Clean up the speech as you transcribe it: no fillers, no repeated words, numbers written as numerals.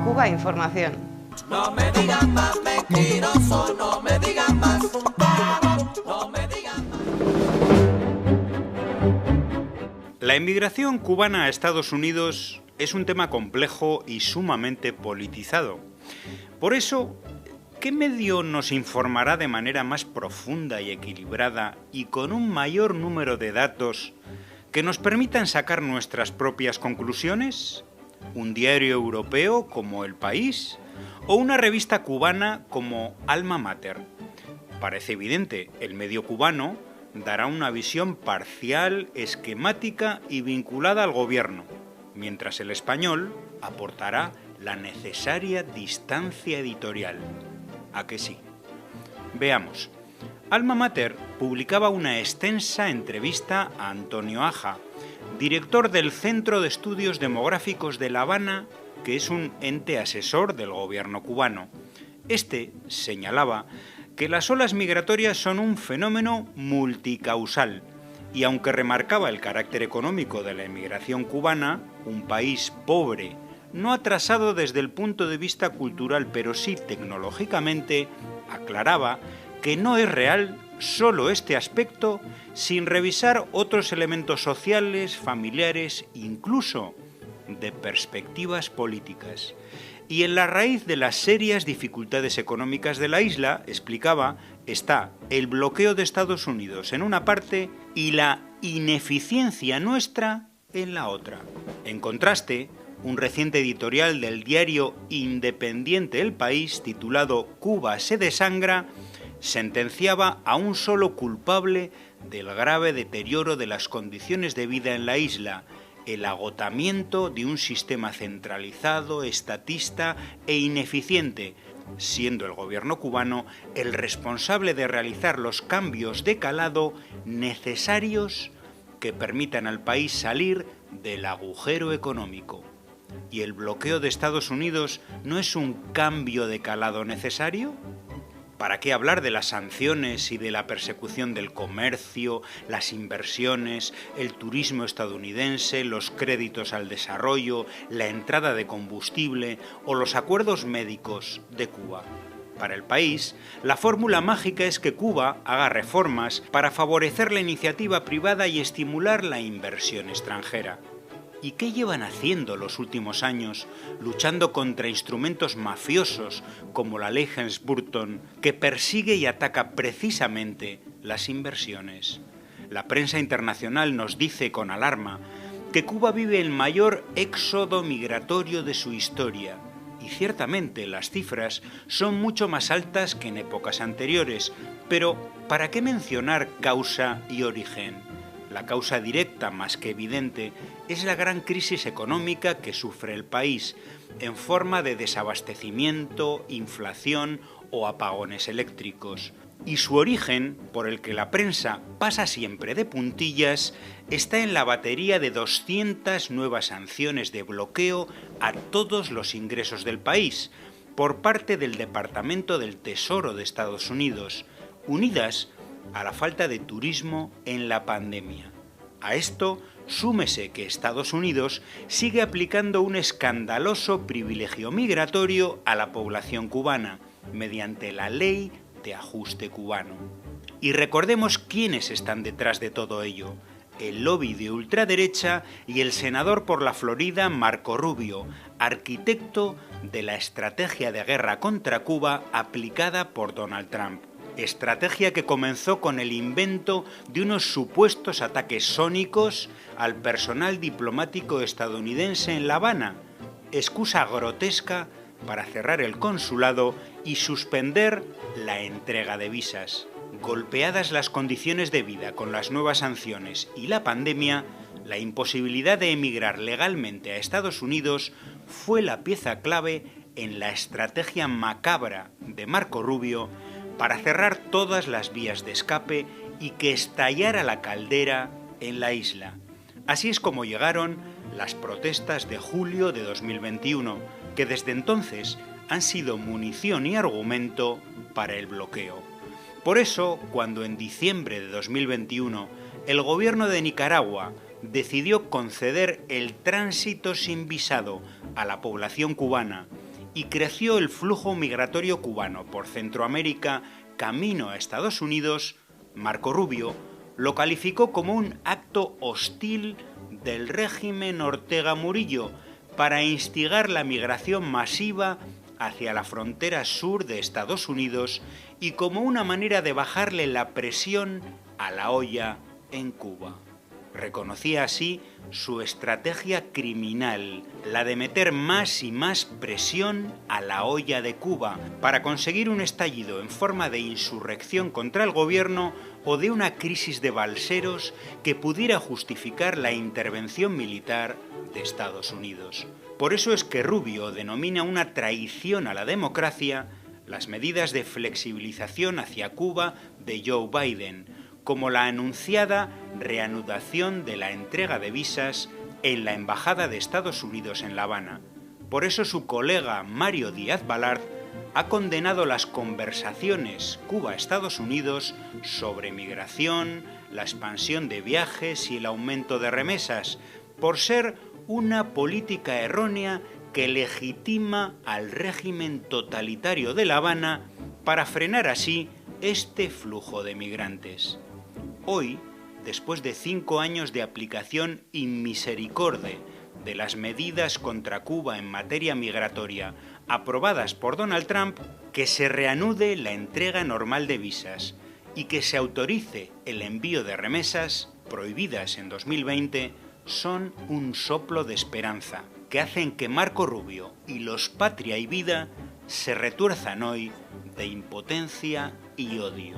Cuba Información. No me digan más mentiroso, no me digan más, no me digan más. La emigración cubana a Estados Unidos es un tema complejo y sumamente politizado. Por eso, ¿qué medio nos informará de manera más profunda y equilibrada y con un mayor número de datos que nos permitan sacar nuestras propias conclusiones? ¿Un diario europeo como El País? ¿O una revista cubana como Alma Mater? Parece evidente, el medio cubano dará una visión parcial, esquemática y vinculada al gobierno, mientras el español aportará la necesaria distancia editorial. ¿A que sí? Veamos. Alma Mater publicaba una extensa entrevista a Antonio Aja, director del Centro de Estudios Demográficos de La Habana, que es un ente asesor del gobierno cubano. Este señalaba que las olas migratorias son un fenómeno multicausal y aunque remarcaba el carácter económico de la emigración cubana, un país pobre, no atrasado desde el punto de vista cultural, pero sí tecnológicamente, aclaraba que no es real solo este aspecto sin revisar otros elementos sociales, familiares, incluso de perspectivas políticas. Y en la raíz de las serias dificultades económicas de la isla, explicaba, está el bloqueo de Estados Unidos en una parte y la ineficiencia nuestra en la otra. En contraste, un reciente editorial del diario independiente El País, titulado Cuba se desangra, sentenciaba a un solo culpable del grave deterioro de las condiciones de vida en la isla, el agotamiento de un sistema centralizado, estatista e ineficiente, siendo el gobierno cubano el responsable de realizar los cambios de calado necesarios que permitan al país salir del agujero económico. ¿Y el bloqueo de Estados Unidos no es un cambio de calado necesario? ¿Para qué hablar de las sanciones y de la persecución del comercio, las inversiones, el turismo estadounidense, los créditos al desarrollo, la entrada de combustible o los acuerdos médicos de Cuba? Para el país, la fórmula mágica es que Cuba haga reformas para favorecer la iniciativa privada y estimular la inversión extranjera. ¿Y qué llevan haciendo los últimos años luchando contra instrumentos mafiosos como la ley Helms-Burton, que persigue y ataca precisamente las inversiones? La prensa internacional nos dice con alarma que Cuba vive el mayor éxodo migratorio de su historia. Y ciertamente las cifras son mucho más altas que en épocas anteriores, pero ¿para qué mencionar causa y origen? La causa directa, más que evidente, es la gran crisis económica que sufre el país, en forma de desabastecimiento, inflación o apagones eléctricos. Y su origen, por el que la prensa pasa siempre de puntillas, está en la batería de 200 nuevas sanciones de bloqueo a todos los ingresos del país, por parte del Departamento del Tesoro de Estados Unidos, unidas a la falta de turismo en la pandemia. A esto súmese que Estados Unidos sigue aplicando un escandaloso privilegio migratorio a la población cubana mediante la Ley de Ajuste Cubano. Y recordemos quiénes están detrás de todo ello: el lobby de ultraderecha y el senador por la Florida Marco Rubio, arquitecto de la estrategia de guerra contra Cuba aplicada por Donald Trump. Estrategia que comenzó con el invento de unos supuestos ataques sónicos al personal diplomático estadounidense en La Habana, excusa grotesca para cerrar el consulado y suspender la entrega de visas. Golpeadas las condiciones de vida con las nuevas sanciones y la pandemia, la imposibilidad de emigrar legalmente a Estados Unidos fue la pieza clave en la estrategia macabra de Marco Rubio para cerrar todas las vías de escape y que estallara la caldera en la isla. Así es como llegaron las protestas de julio de 2021, que desde entonces han sido munición y argumento para el bloqueo. Por eso, cuando en diciembre de 2021 el gobierno de Nicaragua decidió conceder el tránsito sin visado a la población cubana y creció el flujo migratorio cubano por Centroamérica camino a Estados Unidos, Marco Rubio lo calificó como un acto hostil del régimen Ortega Murillo para instigar la migración masiva hacia la frontera sur de Estados Unidos y como una manera de bajarle la presión a la olla en Cuba. Reconocía así su estrategia criminal, la de meter más y más presión a la olla de Cuba para conseguir un estallido en forma de insurrección contra el gobierno o de una crisis de balseros que pudiera justificar la intervención militar de Estados Unidos. Por eso es que Rubio denomina una traición a la democracia las medidas de flexibilización hacia Cuba de Joe Biden, como la anunciada reanudación de la entrega de visas en la Embajada de Estados Unidos en La Habana. Por eso su colega Mario Díaz-Balart ha condenado las conversaciones Cuba-Estados Unidos sobre migración, la expansión de viajes y el aumento de remesas, por ser una política errónea que legitima al régimen totalitario de La Habana para frenar así este flujo de migrantes. Hoy, después de 5 años de aplicación inmisericorde de las medidas contra Cuba en materia migratoria aprobadas por Donald Trump, que se reanude la entrega normal de visas y que se autorice el envío de remesas prohibidas en 2020 son un soplo de esperanza que hacen que Marco Rubio y los Patria y Vida se retuerzan hoy de impotencia y odio.